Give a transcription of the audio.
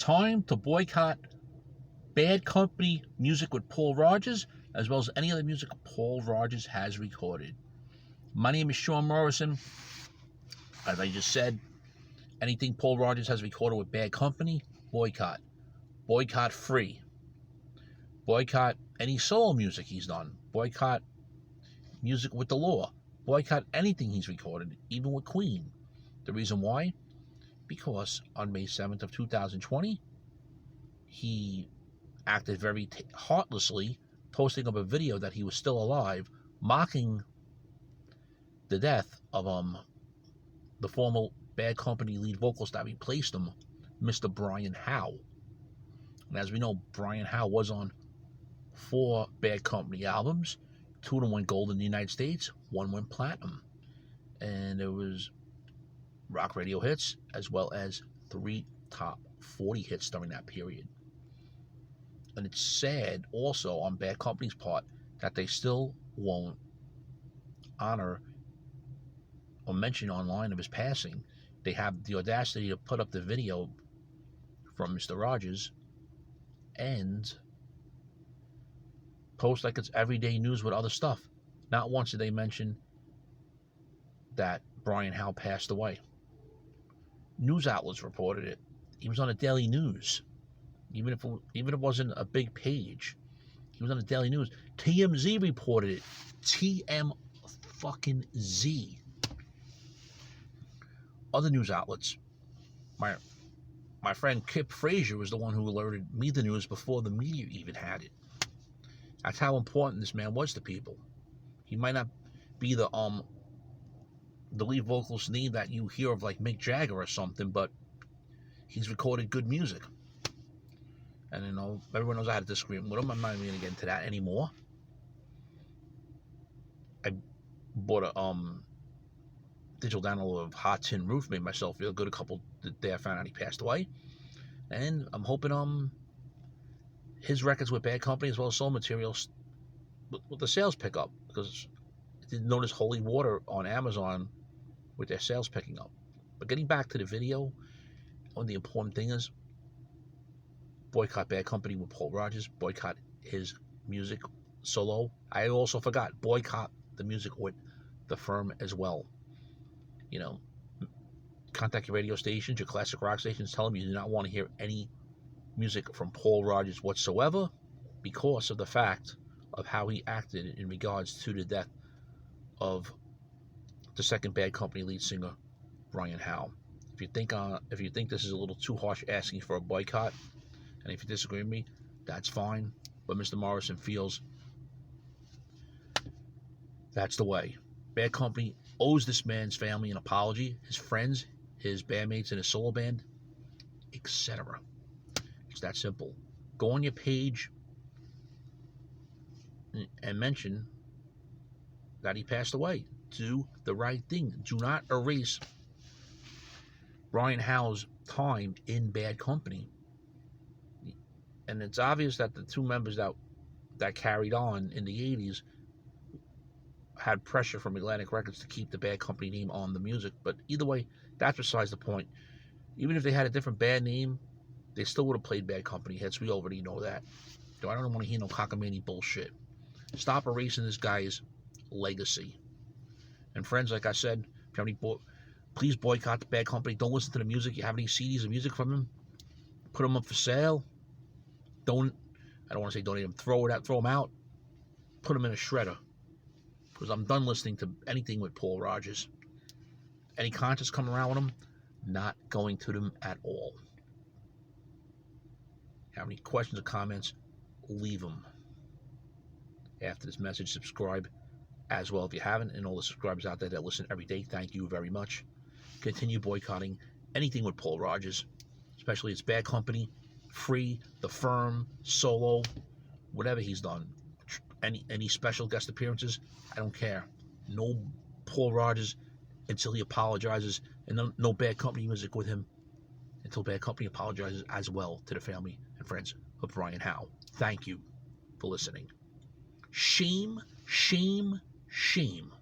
Time to boycott Bad Company music with Paul Rodgers, as well as any other music Paul Rodgers has recorded. My name is Sean Morrison. As I just said, anything Paul Rodgers has recorded with Bad Company, boycott. Boycott free. Boycott any solo music he's done. Boycott music with the law. Boycott anything he's recorded, even with Queen. The reason why? Because on May 7th of 2020, he acted very heartlessly, posting up a video that he was still alive, mocking the death of the former Bad Company lead vocalist that replaced him, Mr. Brian Howe. And as we know, Brian Howe was on 4 Bad Company albums. 2 of them went gold in the United States, 1 went platinum. And it was rock radio hits, as well as 3 top 40 hits during that period. And it's sad also on Bad Company's part that they still won't honor or mention online of his passing. They have the audacity to put up the video from Mr. Rodgers and post like it's everyday news with other stuff. Not once did they mention that Brian Howe passed away. News outlets reported it. He was on the Daily News. Even if it wasn't a big page, he was on the Daily News. TMZ reported it. TM-fucking-Z. Other news outlets. My friend Kip Frazier was the one who alerted me the news before the media even had it. That's how important this man was to people. He might not be the lead vocalist name that you hear of like Mick Jagger or something, but he's recorded good music. And you know, everyone knows I had a disagreement with him. I'm not even going to get into that anymore. I bought a digital download of Hot Tin Roof, made myself feel good a couple the day I found out he passed away. And I'm hoping his records with Bad Company as well as soul materials with the sales pick up, because I did notice Holy Water on Amazon with their sales picking up. But getting back to the video, one of the important thing is boycott Bad Company with Paul Rodgers, boycott his music solo. I also forgot, boycott the music with The Firm as well. You know, contact your radio stations, your classic rock stations, tell them you do not want to hear any music from Paul Rodgers whatsoever because of the fact of how he acted in regards to the death of the second Bad Company lead singer, Brian Howe. If you think this is a little too harsh asking for a boycott, and if you disagree with me, that's fine. But Mr. Morrison feels that's the way. Bad Company owes this man's family an apology, his friends, his bandmates in his solo band, etc. It's that simple. Go on your page and mention that he passed away. Do the right thing. Do not erase Brian Howe's time in Bad Company. And it's obvious that the 2 members that carried on in the 80s had pressure from Atlantic Records to keep the Bad Company name on the music. But either way, that's besides the point. Even if they had a different band name, they still would have played Bad Company hits. We already know that. So I don't want to hear no cockamamie bullshit. Stop erasing this guy's legacy. And friends, like I said, if you have any please boycott the Bad Company. Don't listen to the music. You have any CDs of music from him, put them up for sale. I don't want to say donate them. Throw them out. Put them in a shredder. Because I'm done listening to anything with Paul Rodgers. Any concerts coming around with him, not going to them at all. Have any questions or comments, leave them. After this message, subscribe as well if you haven't, and all the subscribers out there that listen every day, thank you very much. Continue boycotting anything with Paul Rodgers, especially his Bad Company, Free, The Firm, solo, whatever he's done. Any special guest appearances, I don't care. No Paul Rodgers until he apologizes, and no Bad Company music with him until Bad Company apologizes as well to the family and friends of Brian Howe. Thank you for listening. Shame, shame, shame